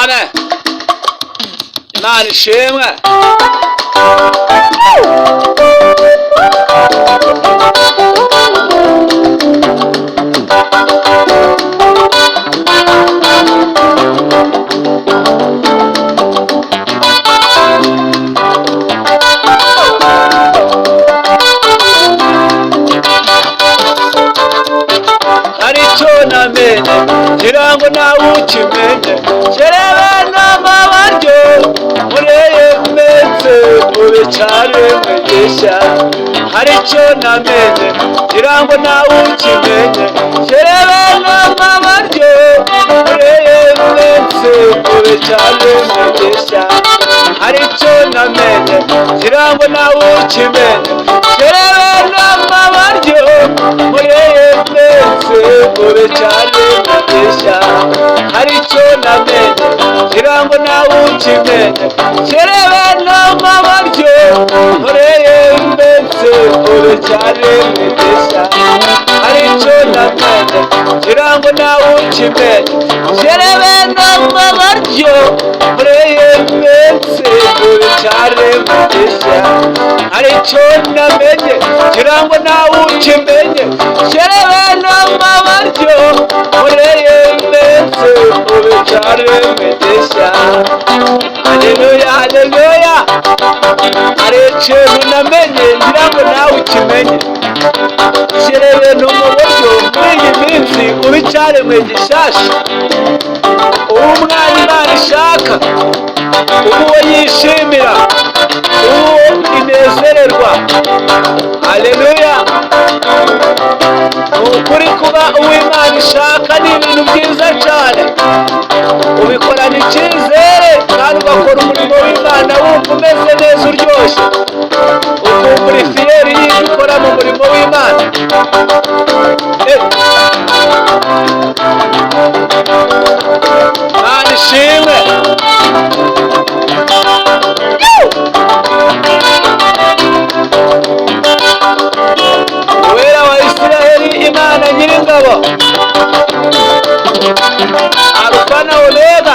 amen. Imana ishimwe. Namenye kirango nawe ukimenye kerebe n'amabaryo mureye metse mube cyane mwegesha. Hari icyo namenye kirango nawe ukimenye kerebe n'amabaryo mureye metse mube cyane mwegesha. Hari icyo namenye kirango nawe ukimenye kerebe n'amabaryo mureye metse mube cyane mwegesha. Hari icyo namenye kirango nawe ukimenye kerebe n'amabaryo mureye metse mube cyane mwegesha. Hari icyo namenye kirango nawe ukimenye kerebe n'amabaryo mureye metse mube cyane mwegesha. Hari icyo namenye kirango nawe ukimenye kerebe n'amabaryo mureye metse mube cyane mwegesha. Haleluya haleluya. Hari ikintu namenye ngira ngo nawe ukimenye kerebe n'umuburyo muri iyi minsi ube cyane mwegishasha. Uwo umwana Imana ishaka, uwo yishimira, uwo inezererwa. Haleluya. Ukuri kuba uw'Imana ishaka ni ibintu byiza cyane. Ubikorana icyizere kandi ugakora umurimo w'Imana wumva umeze neza uryoshye, ukumva uri fiyeri y'ibyo ukora mu murimo w'Imana. Imana ishimwe. Uwera wa Isiraheli, Imana Nyiringabo, Alfa na Omega.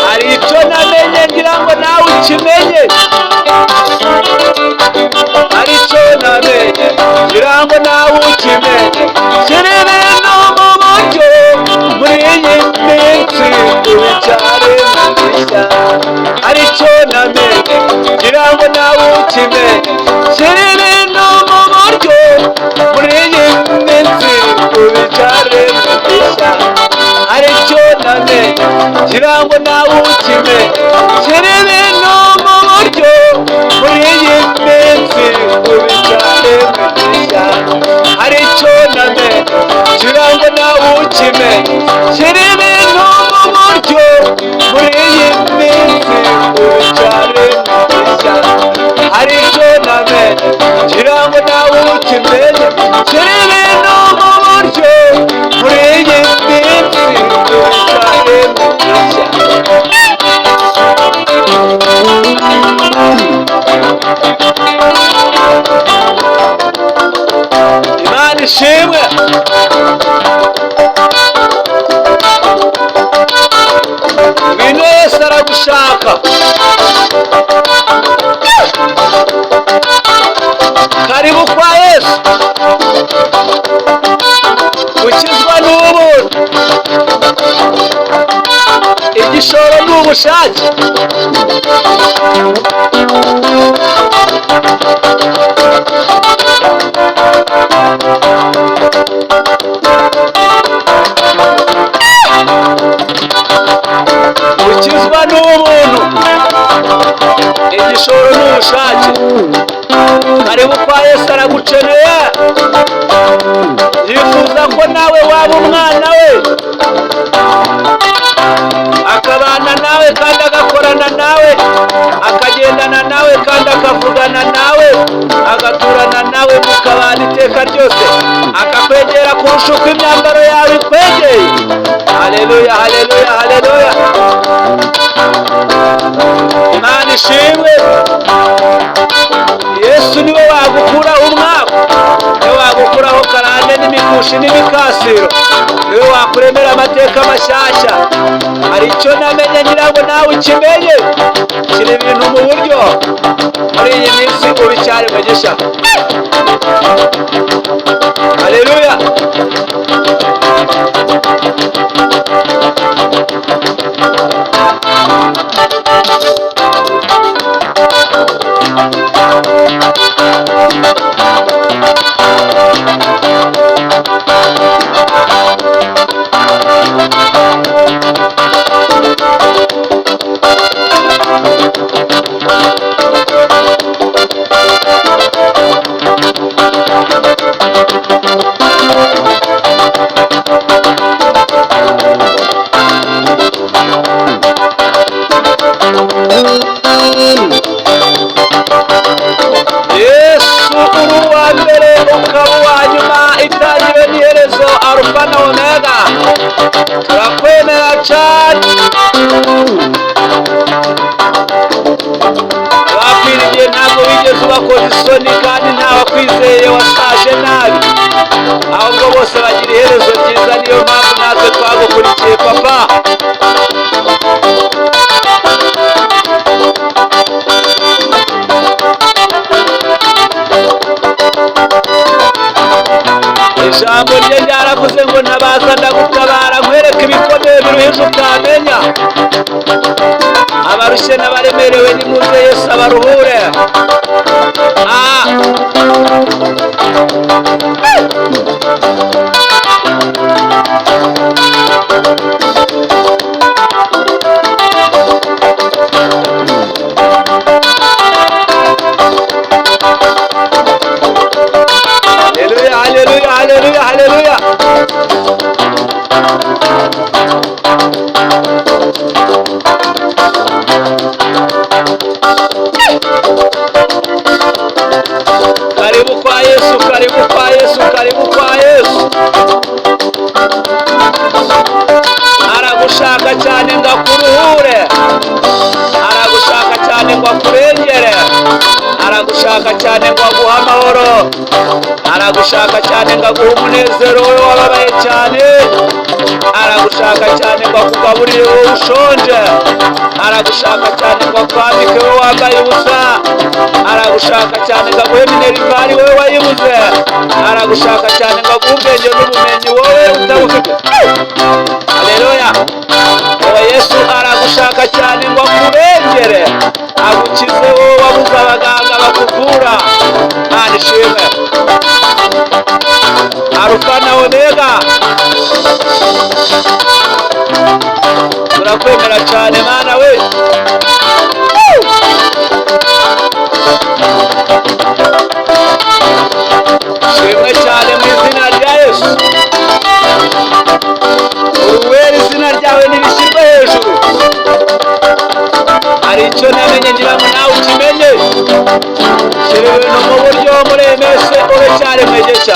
Hari icyo namenye ngira ngo nawe ukimenye. Hari icyo namenye ngira ngo nawe ukimenye kerebe n'umuburyo muri iyi minsi ube cyane mwegesha. Hari icyo namenye ngira ngo nawe ukimenye kerebe n'umuburyo muri iyi minsi ube cyane mwegesha. Hari icyo namenye ngira ngo nawe ukimenye kerebe n'umuburyo muri iyi minsi ube cyane mwegesha. Hari icyo namenye ngira ngo nawe ukimenye kerebe n'umuburyo muri iyi minsi ube cyane mwegesha. Hari icyo namenye ngira ngo nawe ukimenye kerebe n'umuburyo muri iyi minsi ube cyane mwegesha. Imana ishimwe. Ngwino Yesu aragushaka. Karibu kwa Yesu. Gukizwa n'ubuntu, igishoro n'ubushake. Gukizwa n'ubuntu, igishoro n'ubushake. Karibu kwa Yesu aragukeneye. Yifuza ko nawe waba umwana we, akabana nawe kandi agakorana nawe, akagendana nawe kandi akavugana nawe, agaturana nawe mukabana iteka ryose, akakwegera kurusha uko imyambaro yawe ikwegeye. haleluya haleluya haleluya. Imana ishimwe. Yesu niwe wagukuraho umwaku, niwe wagukuraho karande n'imikushi n'imikasiro, niwe wakuremera amateka mashyashya. Hari icyo namenye ngira ngo nawe ukimenye, shyira ibintu mu buryo muri iyi minsi ubicyare mugisha. Haleluya. Yesu uri uwa mbere ukaba uwa nyuma, itangiriro n'iherezo, Alufa na Omega. Turakwemera cyane, bakwiriye ntabwo wigeze ubakoza isoni, kandi ntawakwizeye wasaje nabi, ahubwo bose bagira iherezo ryiza. Niyo mpamvu natwe twagukurikiye papa. Ijambo rye ryaravuze ngo ntabaza ndagutabara, nkwereke ibikomeye biruhije utamenya. Abarushye n'abaremerewe nimuze Yesu abaruhure. Haleluya haleluya haleluya. Karibu kwa Yesu, karibu kwa Yesu, karibu kwa Yesu. Aragushaka cyane ngo akuruhure, aragushaka cyane ngo akurengere, aragushaka cyane ngo aguhe amahoro, aragushaka cyane ngo aguhe umunezero we wababaye cyane, aragushaka cyane ngo akugaburire wowe ushonje, aragushaka cyane ngo akwambike wowe wambaye ubusa, aragushaka cyane ngo aguhe minerivare wowe wayibuze, aragushaka cyane ngo aguhe ubwenge n'ubumenyi wowe utabufite. Haleluya. Yesu aragushaka cyane ngo akurengere, agukize wowe wabuze abaganga bakuvura. Mana ishimwe. Alufa na Omega, turakwemera cyane Mana we. Shimwe cyane mu izina rya Yesu. Uruwera izina ryawe nibishyirwe hejuru. Hari icyo namenye ngira ngo nawe ukimenye, shyira ibintu mu buryo muremese ube cyari mwegesha.